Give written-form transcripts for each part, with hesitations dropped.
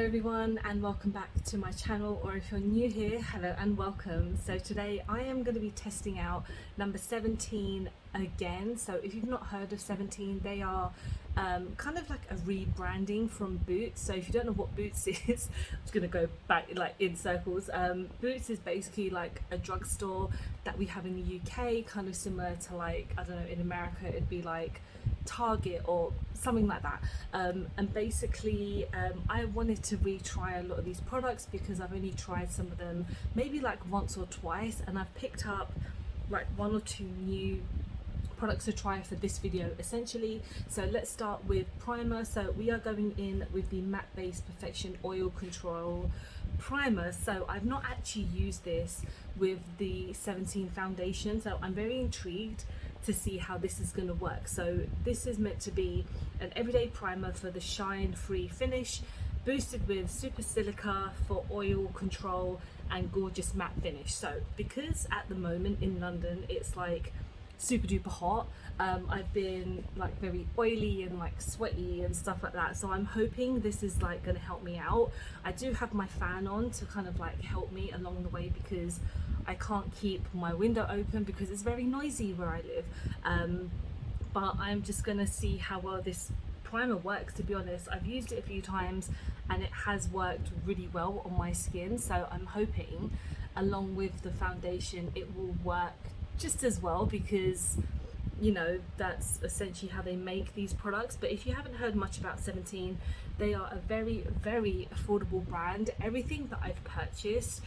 Hello everyone and welcome back to my channel, or if you're new here, hello and welcome. So today I am going to be testing out number 17 again. So if you've not heard of 17, they are kind of like a rebranding from Boots. So if you don't know what Boots is, I'm just going to go back like in circles. Boots is basically like a drugstore that we have in the UK, kind of similar to like, I don't know, in America it'd be like Target or something like that, and basically I wanted to retry a lot of these products because I've only tried some of them maybe like once or twice, and I've picked up like one or two new products to try for this video essentially. So let's start with primer. So we are going in with the Matte Base Perfection Oil Control Primer. So I've not actually used this with the 17 foundation, so I'm very intrigued to see how this is going to work. So this is meant to be an everyday primer for the shine free finish, boosted with super silica for oil control and gorgeous matte finish. So because at the moment in London it's like super duper hot, I've been like very oily and like sweaty and stuff like that, so I'm hoping this is like going to help me out. I do have my fan on to kind of like help me along the way because I can't keep my window open because it's very noisy where I live, but I'm just gonna see how well this primer works. To be honest, I've used it a few times and it has worked really well on my skin, so I'm hoping along with the foundation it will work just as well, because you know that's essentially how they make these products. But if you haven't heard much about 17, they are a very affordable brand. Everything that I've purchased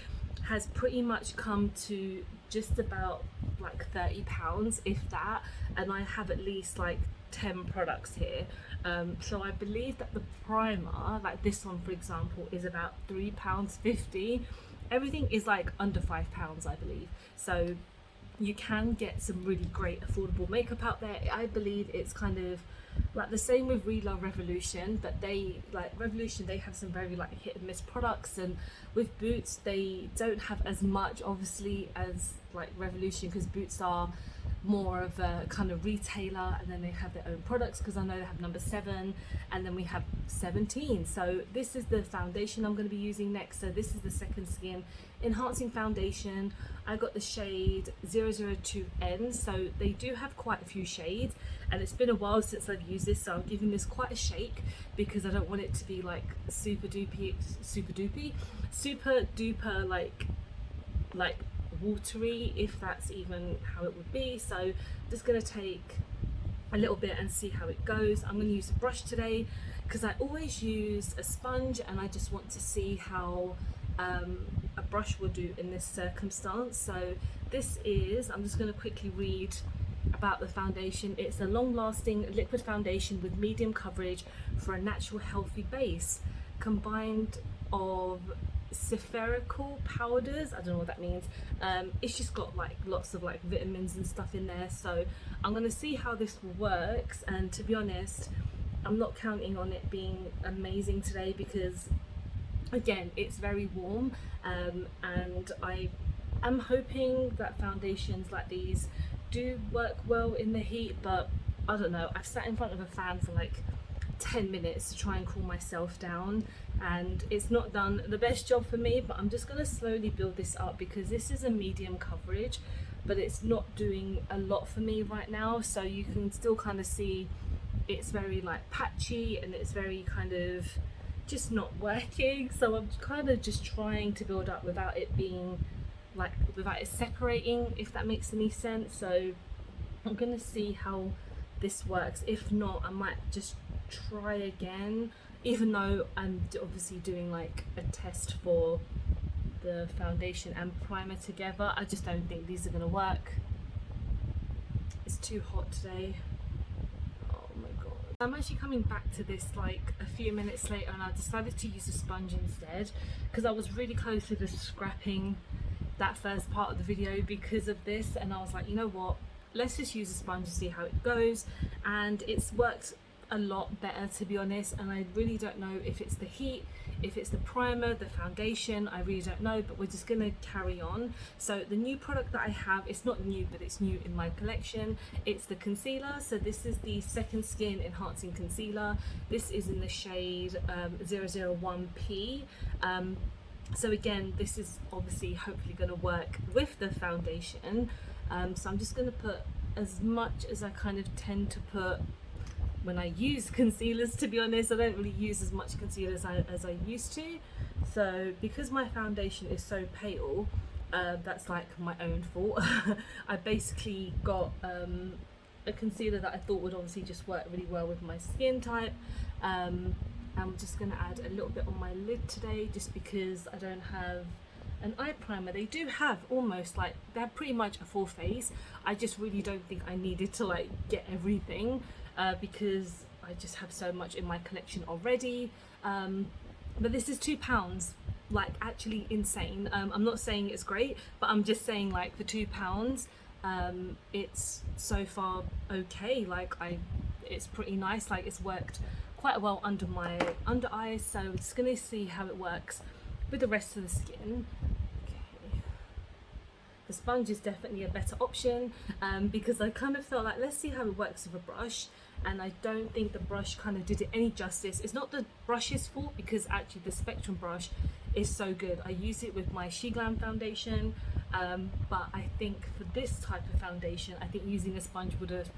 has pretty much come to just about like £30 if that, and I have at least like 10 products here, so I believe that the primer, like this one for example, is about £3.50. Everything is like under £5 I believe, so you can get some really great affordable makeup out there. I believe it's kind of like the same with Relove Revolution, but they like Revolution, they have some very like hit and miss products, and with Boots they don't have as much obviously as like Revolution, because Boots are more of a kind of retailer and then they have their own products, because I know they have number 7 and then we have 17. So this is the foundation I'm going to be using next. So this is the Second Skin Enhancing Foundation. I got the shade 002N, so they do have quite a few shades and it's been a while since I've used this, so I'm giving this quite a shake because I don't want it to be like super duper like watery, if that's even how it would be. So I'm just going to take a little bit and see how it goes. I'm going to use a brush today because I always use a sponge and I just want to see how a brush will do in this circumstance. So this is, I'm just going to quickly read about the foundation. It's a long-lasting liquid foundation with medium coverage for a natural healthy base combined of spherical powders. I don't know what that means. It's just got like lots of like vitamins and stuff in there, so I'm gonna see how this works. And to be honest, I'm not counting on it being amazing today because again it's very warm, and I am hoping that foundations like these do work well in the heat, but I don't know. I've sat in front of a fan for like 10 minutes to try and cool myself down and it's not done the best job for me, but I'm just going to slowly build this up because this is a medium coverage but it's not doing a lot for me right now. So you can still kind of see it's very like patchy and it's very kind of just not working, so I'm kind of just trying to build up without it being like, without it separating, if that makes any sense. So I'm going to see how this works. If not, I might just try again, even though I'm obviously doing like a test for the foundation and primer together. I just don't think these are going to work. It's too hot today. Oh my god. I'm actually coming back to this like a few minutes later and I decided to use a sponge instead because I was really close to just scrapping that first part of the video because of this, and I was like, you know what, let's just use a sponge to see how it goes. And it's worked a lot better, to be honest, and I really don't know if it's the heat, if it's the primer, the foundation, I really don't know, but we're just gonna carry on. So the new product that I have, it's not new, but it's new in my collection. It's the concealer. So this is the Second Skin Enhancing Concealer. This is in the shade 001P. So again, this is obviously hopefully going to work with the foundation. So I'm just going to put as much as I kind of tend to put when I use concealers, to be honest. I don't really use as much concealer as I used to. So because my foundation is so pale, that's like my own fault. I basically got a concealer that I thought would obviously just work really well with my skin type. I'm just going to add a little bit on my lid today, just because I don't have an eye primer. They do have almost like, they're pretty much a full face. I just really don't think I needed to like get everything, because I just have so much in my collection already. But this is £2, like actually insane. I'm not saying it's great, but I'm just saying like for £2, it's so far okay. Like it's pretty nice. Like it's worked quite well under my under eyes, so I'm just going to see how it works with the rest of the skin. Okay. The sponge is definitely a better option, because I kind of felt like, let's see how it works with a brush, and I don't think the brush kind of did it any justice. It's not the brush's fault, because actually the Spectrum brush is so good. I use it with my She Glam foundation, but I think for this type of foundation, I think using a sponge would have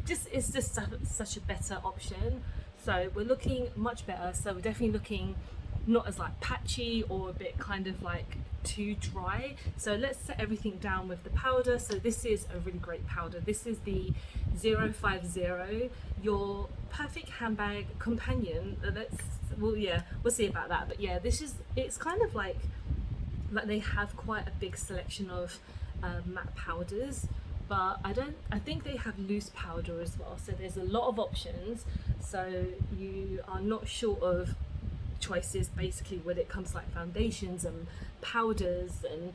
it's just such a better option. So we're looking much better. So we're definitely looking not as like patchy or a bit kind of like too dry. So let's set everything down with the powder. So this is a really great powder. This is the 050, your perfect handbag companion. We'll see about that. But yeah, it's kind of like they have quite a big selection of matte powders, but I think they have loose powder as well, so there's a lot of options, so you are not short of choices basically when it comes to like foundations and powders and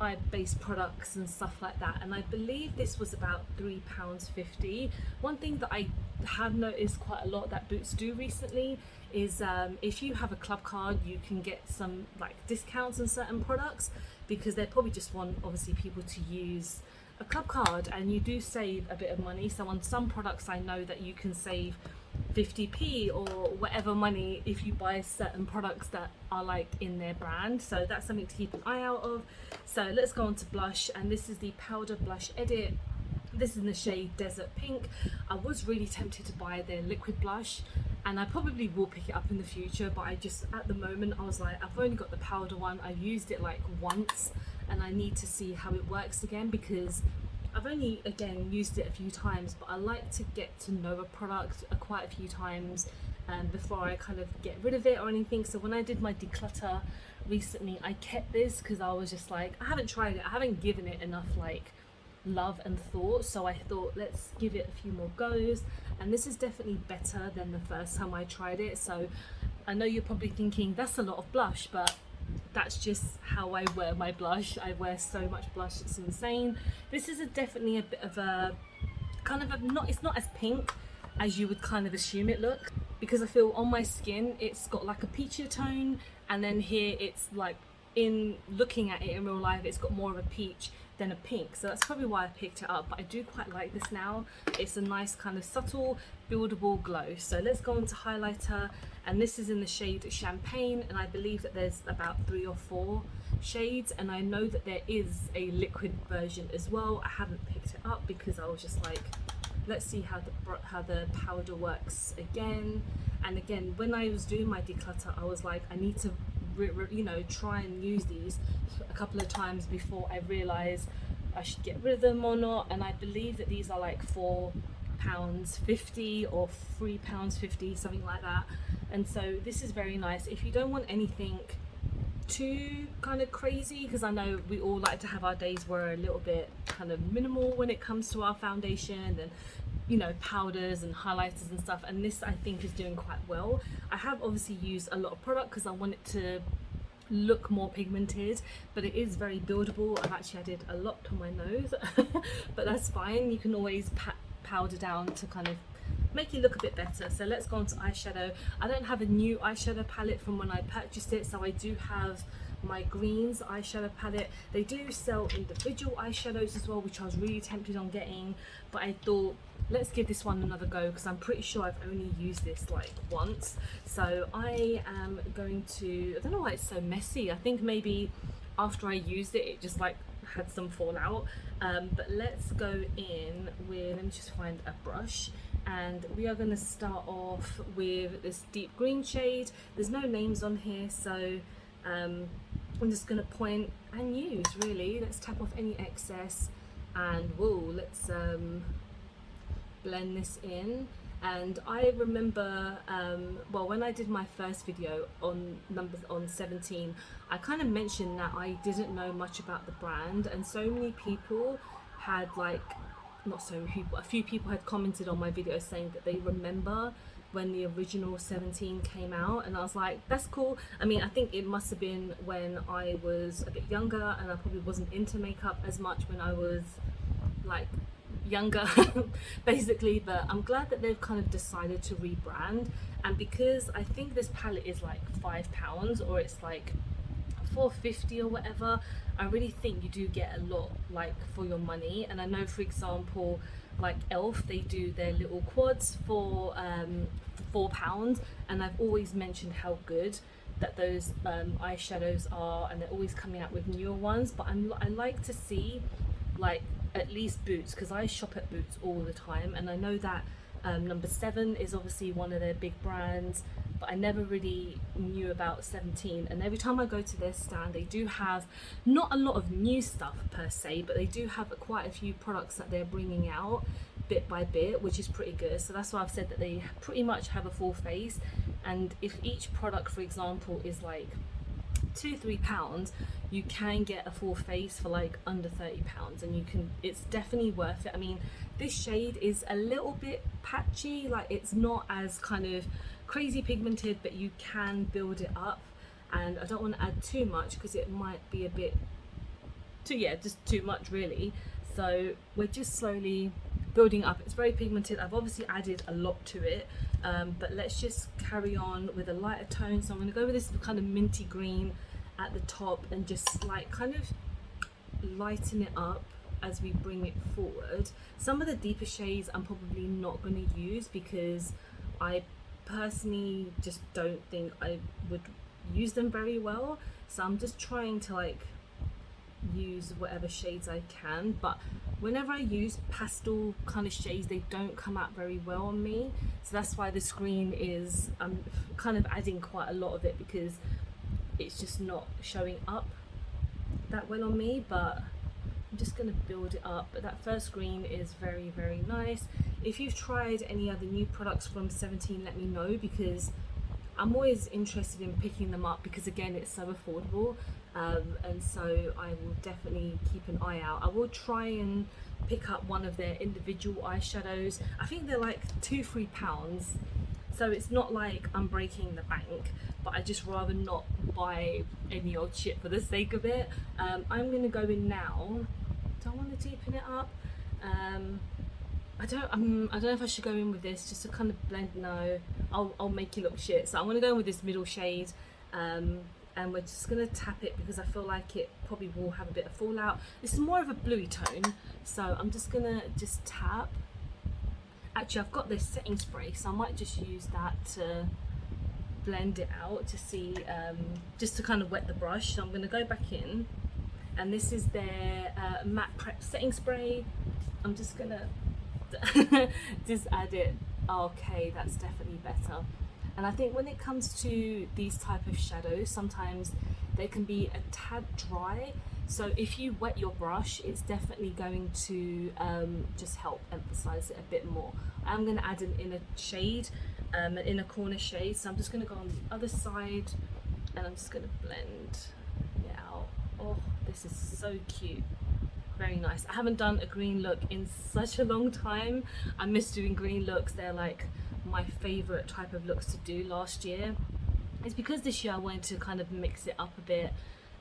eye based products and stuff like that. And I believe this was about £3.50. One thing that I have noticed quite a lot that Boots do recently is if you have a club card, you can get some like discounts on certain products, because they probably just want obviously people to use a club card, and you do save a bit of money. So on some products I know that you can save 50p or whatever money if you buy certain products that are like in their brand, so that's something to keep an eye out of. So let's go on to blush, and this is the Powder Blush Edit. This is in the shade Desert Pink. I was really tempted to buy their liquid blush, and I probably will pick it up in the future, but I just, at the moment, I was like, I've only got the powder one. I've used it like once, and I need to see how it works again, because I've only, again, used it a few times, but I like to get to know a product quite a few times before I kind of get rid of it or anything. So when I did my declutter recently, I kept this because I was just like, I haven't tried it. I haven't given it enough like love and thought. So I thought, let's give it a few more goes. And this is definitely better than the first time I tried it. So I know you're probably thinking that's a lot of blush, but that's just how I wear my blush. I wear so much blush, it's insane. This is definitely a bit of a kind of it's not as pink as you would kind of assume it looks, because I feel on my skin it's got like a peachy tone, and then here it's like, in looking at it in real life, it's got more of a peach than a pink, so that's probably why I picked it up. But I do quite like this now. It's a nice kind of subtle buildable glow. So let's go on to highlighter, and this is in the shade Champagne, and I believe that there's about 3 or 4 shades, and I know that there is a liquid version as well. I haven't picked it up because I was just like, let's see how the powder works again. And again, when I was doing my declutter, I was like, I need to try and use these a couple of times before I realize I should get rid of them or not. And I believe that these are like £4.50 or £3.50, something like that. And so this is very nice if you don't want anything too kind of crazy, because I know we all like to have our days where a little bit kind of minimal when it comes to our foundation and powders and highlighters and stuff, and this I think is doing quite well. I have obviously used a lot of product because I want it to look more pigmented, but it is very buildable. I've actually added a lot to my nose but that's fine. You can always powder down to kind of make you look a bit better. So let's go on to eyeshadow. I don't have a new eyeshadow palette from when I purchased it, so I do have my greens eyeshadow palette. They do sell individual eyeshadows as well, which I was really tempted on getting, but I thought let's give this one another go because I'm pretty sure I've only used this like once. So I am going to, I don't know why it's so messy. I think maybe after I used it just like had some fallout, but let's go in with, let me just find a brush, and we are going to start off with this deep green shade. There's no names on here, so I'm just going to point and use, really. Let's tap off any excess and whoa, let's blend this in. And I remember, well, when I did my first video on 17, I kind of mentioned that I didn't know much about the brand, and so many people had like, not so many people, a few people had commented on my video saying that they remember when the original 17 came out, and I was like, that's cool. I mean, I think it must have been when I was a bit younger and I probably wasn't into makeup as much when I was like younger basically, but I'm glad that they've kind of decided to rebrand. And because I think this palette is like £5 or it's like $4.50 or whatever, I really think you do get a lot like for your money. And I know, for example, like Elf, they do their little quads for £4, and I've always mentioned how good that those eyeshadows are, and they're always coming out with newer ones. But I like to see like at least Boots, because I shop at Boots all the time, and I know that number 7 is obviously one of their big brands, but I never really knew about 17. And every time I go to their stand, they do have not a lot of new stuff per se, but they do have quite a few products that they're bringing out bit by bit, which is pretty good. So that's why I've said that they pretty much have a full face, and if each product, for example, is like £2-3, you can get a full face for like under £30, and you can, it's definitely worth it. I mean, this shade is a little bit patchy, like it's not as kind of crazy pigmented, but you can build it up, and I don't want to add too much because it might be a bit too, yeah, just too much really. So we're just slowly building up. It's very pigmented. I've obviously added a lot to it, but let's just carry on with a lighter tone. So I'm going to go with this kind of minty green at the top and just like kind of lighten it up as we bring it forward. Some of the deeper shades I'm probably not going to use because I personally just don't think I would use them very well, so I'm just trying to like use whatever shades I can. But whenever I use pastel kind of shades, they don't come out very well on me, so that's why the screen is, I'm kind of adding quite a lot of it because it's just not showing up that well on me. But I'm just going to build it up. But that first green is very, very nice. If you've tried any other new products from 17, let me know, because I'm always interested in picking them up because again, it's so affordable, and so I will definitely keep an eye out. I will try and pick up one of their individual eyeshadows. I think they're like £2-3, so it's not like I'm breaking the bank, but I just rather not buy any old shit for the sake of it. I'm going to go in now. Do I want to deepen it up? I don't know if I should go in with this just to kind of blend. No, I'll make you look shit. So I'm going to go in with this middle shade, and we're just going to tap it because I feel like it probably will have a bit of fallout. This is more of a bluey tone, so I'm just going to just tap. Actually, I've got this setting spray, so I might just use that to blend it out to see, just to kind of wet the brush. So I'm going to go back in, and this is their matte prep setting spray. I'm just going to just add it. Okay, that's definitely better. And I think when it comes to these type of shadows, sometimes they can be a tad dry, so if you wet your brush, it's definitely going to just help emphasize it a bit more. I'm going to add an inner shade, an inner corner shade, so I'm just going to go on the other side and I'm just going to blend it out. Oh, this is so cute. Very nice. I haven't done a green look in such a long time. I miss doing green looks. They're like my favorite type of looks to do last year. It's because this year I wanted to kind of mix it up a bit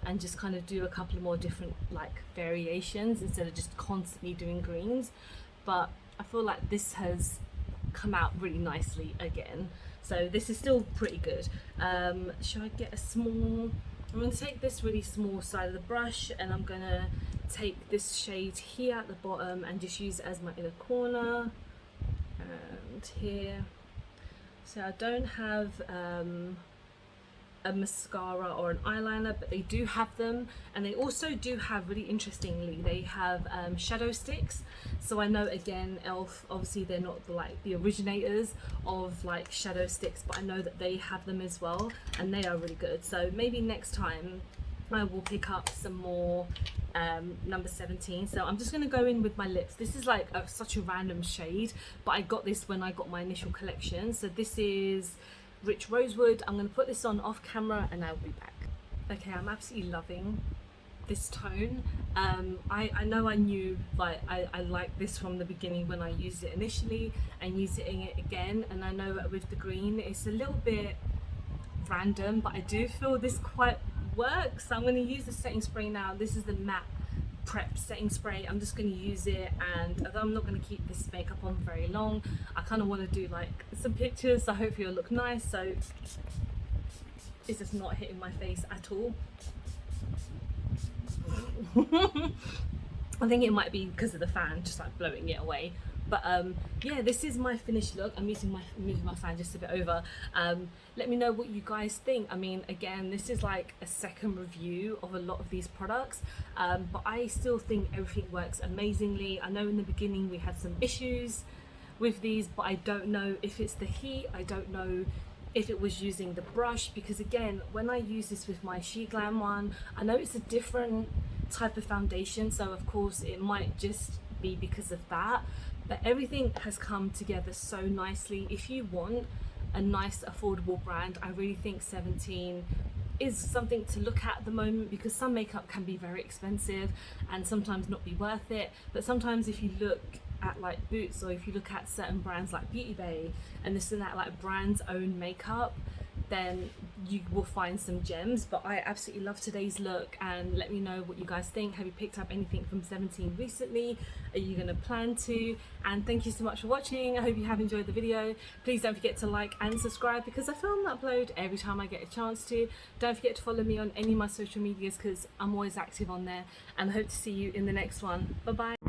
and just kind of do a couple of more different like variations instead of just constantly doing greens. But I feel like this has come out really nicely again. So this is still pretty good. Should I get a small, I'm going to take this really small side of the brush, and I'm going to take this shade here at the bottom and just use it as my inner corner and here. So I don't have a mascara or an eyeliner, but they do have them, and they also do have, really interestingly, they have shadow sticks. So I know, again, Elf, obviously they're not the originators of like shadow sticks, but I know that they have them as well, and they are really good. So maybe next time I will pick up some more number 17. So I'm just going to go in with my lips. This is like such a random shade, but I got this when I got my initial collection. So this is Rich Rosewood. I'm going to put this on off camera and I'll be back. Okay, I'm absolutely loving this tone. I know I knew, like, I liked this from the beginning when I used it initially and using it again, and I know that with the green it's a little bit random, but I do feel this quite works. So I'm going to use the setting spray now. This is the matte prep setting spray. I'm just going to use it, and although I'm not going to keep this makeup on very long, I kind of want to do like some pictures, so hopefully it'll look nice. So it's just not hitting my face at all. I think it might be because of the fan just like blowing it away. But yeah, this is my finished look. I'm moving my fan just a bit over. Let me know what you guys think. I mean, again, this is like a second review of a lot of these products, but I still think everything works amazingly. I know in the beginning we had some issues with these, but I don't know if it's the heat. I don't know if it was using the brush, because again, when I use this with my She Glam one, I know it's a different type of foundation, so of course it might just be because of that, but everything has come together so nicely. If you want a nice affordable brand, I really think 17 is something to look at the moment, because some makeup can be very expensive and sometimes not be worth it. But sometimes if you look at like Boots, or if you look at certain brands like Beauty Bay and this and that, like brands own makeup, then you will find some gems. But I absolutely love today's look, and let me know what you guys think. Have you picked up anything from 17 recently? Are you going to plan to? And thank you so much for watching. I hope you have enjoyed the video. Please don't forget to like and subscribe, because I film and upload every time I get a chance to. Don't forget to follow me on any of my social medias, because I'm always active on there, and I hope to see you in the next one. Bye bye.